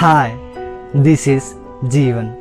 Hi, this is जीवन।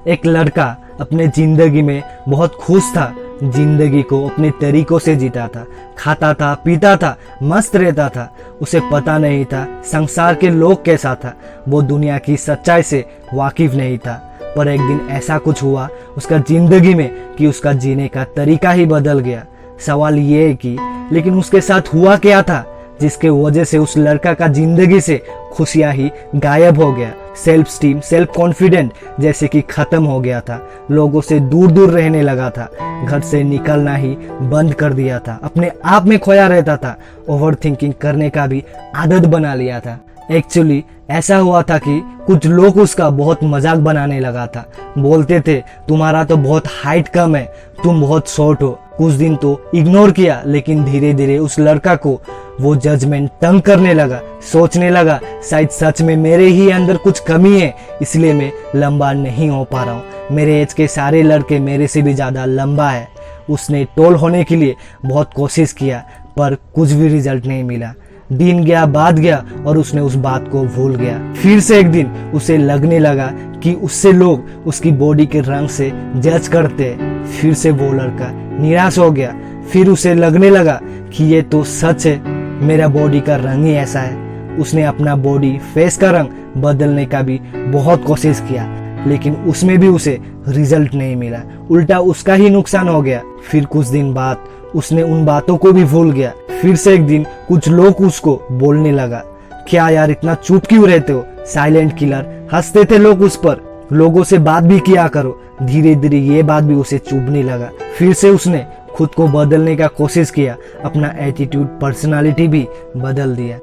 एक लड़का अपने जिंदगी में बहुत खुश था। जिंदगी को अपने तरीकों से जीता था, खाता था, पीता था, मस्त रहता था। उसे पता नहीं था संसार के लोग कैसा था। वो दुनिया की सच्चाई से वाकिफ नहीं था। पर एक दिन ऐसा कुछ हुआ उसका जिंदगी में कि उसका जीने का तरीका ही बदल गया। सवाल ये है कि लेकिन उसके साथ हुआ क्या था जिसके वजह से उस लड़का का जिंदगी से खुशियां ही गायब हो गया। सेल्फ स्टीम, सेल्फ कॉन्फिडेंट जैसे कि खत्म हो गया था। लोगों से दूर दूर रहने लगा था। घर से निकलना ही बंद कर दिया था। अपने आप में खोया रहता था। ओवर थिंकिंग करने का भी आदत बना लिया था। एक्चुअली ऐसा हुआ था कि कुछ लोग उसका बहुत मजाक बनाने लगा था। बोलते थे तुम्हारा तो बहुत हाइट कम है, तुम बहुत शॉर्ट हो। कुछ दिन तो इग्नोर किया, लेकिन धीरे धीरे उस लड़का को वो जजमेंट तंग करने लगा। सोचने लगा शायद सच में मेरे ही अंदर कुछ कमी है, इसलिए मैं लंबा नहीं हो पा रहा हूँ। मेरे एज के सारे लड़के मेरे से भी ज्यादा लंबा है। उसने टॉल होने के लिए बहुत कोशिश किया, पर कुछ भी रिजल्ट नहीं मिला। दिन गया, बाद गया और उसने उस बात को भूल गया। फिर से एक दिन उसे लगने लगा कि उससे लोग उसकी बॉडी के रंग से जज करते हैं। फिर से वो लड़का निराश हो गया। फिर उसे लगने लगा कि ये तो सच है, मेरा बॉडी का रंग ही ऐसा है। उसने अपना बॉडी फेस का रंग बदलने का भी बहुत कोशिश किया, लेकिन उसमें भी उसे रिजल्ट नहीं मिला। उल्टा उसका ही नुकसान हो गया। फिर कुछ दिन बाद उसने उन बातों को भी भूल गया। फिर से एक दिन कुछ लोग उसको बोलने लगा, क्या यार इतना चुप क्यों रहते हो, साइलेंट किलर। हंसते थे लोग उस पर। लोगों से बात भी किया करो। धीरे धीरे ये बात भी उसे चुभने लगा। फिर से उसने खुद को बदलने का कोशिश किया। अपना एटीट्यूड, पर्सनालिटी भी बदल दिया।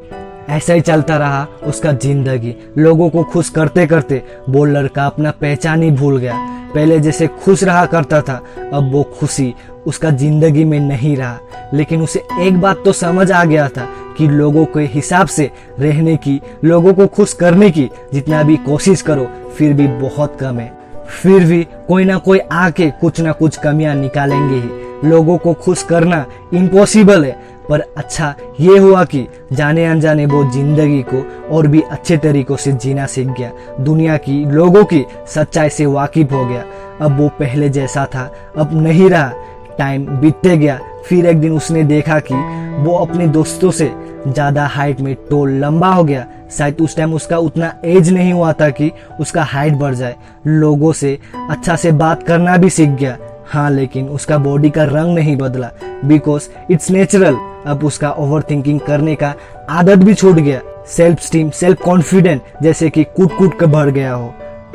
ऐसा ही चलता रहा उसका जिंदगी। लोगों को खुश करते करते वो लड़का अपना पहचान ही भूल गया। पहले जैसे खुश रहा करता था, अब वो खुशी उसका जिंदगी में नहीं रहा। लेकिन उसे एक बात तो समझ आ गया था कि लोगों के हिसाब से रहने की, लोगों को खुश करने की जितना भी कोशिश करो फिर भी बहुत कम है। फिर भी कोई ना कोई आके कुछ ना कुछ कमियां निकालेंगे ही। लोगों को खुश करना इम्पॉसिबल है। पर अच्छा ये हुआ कि जाने अनजाने वो जिंदगी को और भी अच्छे तरीकों से जीना सीख गया। दुनिया की, लोगों की सच्चाई से वाकिफ हो गया। अब वो पहले जैसा था अब नहीं रहा। टाइम बीतते गया। फिर एक दिन उसने देखा कि वो अपने दोस्तों से ज्यादा हाइट में टॉल, लंबा हो गया। शायद उस टाइम उसका उतना एज नहीं हुआ था कि उसका हाइट बढ़ जाए। लोगों से अच्छा से बात करना भी सीख गया। हाँ, लेकिन उसका बॉडी का रंग नहीं बदला, बिकॉज इट्स नेचुरल। अब उसका ओवर थिंकिंग करने का आदत भी छूट गया। सेल्फ स्टीम, सेल्फ कॉन्फिडेंट जैसे कि कूट कूट कर भर गया हो।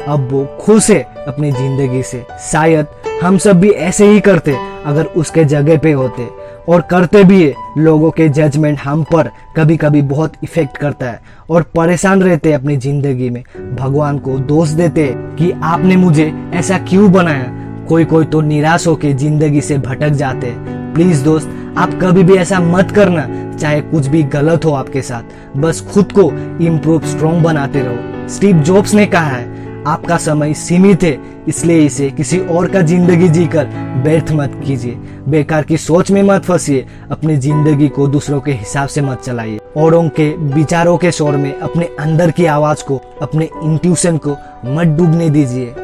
अब वो खुश है अपनी जिंदगी से। शायद हम सब भी ऐसे ही करते अगर उसके जगह पे होते, और करते भी है। लोगों के जजमेंट हम पर कभी कभी बहुत इफेक्ट करता है और परेशान रहते हैं अपनी जिंदगी में। भगवान को दोष देते हैं कि आपने मुझे ऐसा क्यों बनाया। कोई कोई तो निराश होकर जिंदगी से भटक जाते हैं। प्लीज दोस्त, आप कभी भी ऐसा मत करना। चाहे कुछ भी गलत हो आपके साथ, बस खुद को इम्प्रूव, स्ट्रॉन्ग बनाते रहो। स्टीव जॉब्स ने कहा है, आपका समय सीमित है, इसलिए इसे किसी और का जिंदगी जीकर व्यर्थ मत कीजिए। बेकार की सोच में मत फंसिए। अपनी जिंदगी को दूसरों के हिसाब से मत चलाइए। औरों के विचारों के शोर में अपने अंदर की आवाज को, अपने इंट्यूशन को मत डूबने दीजिए।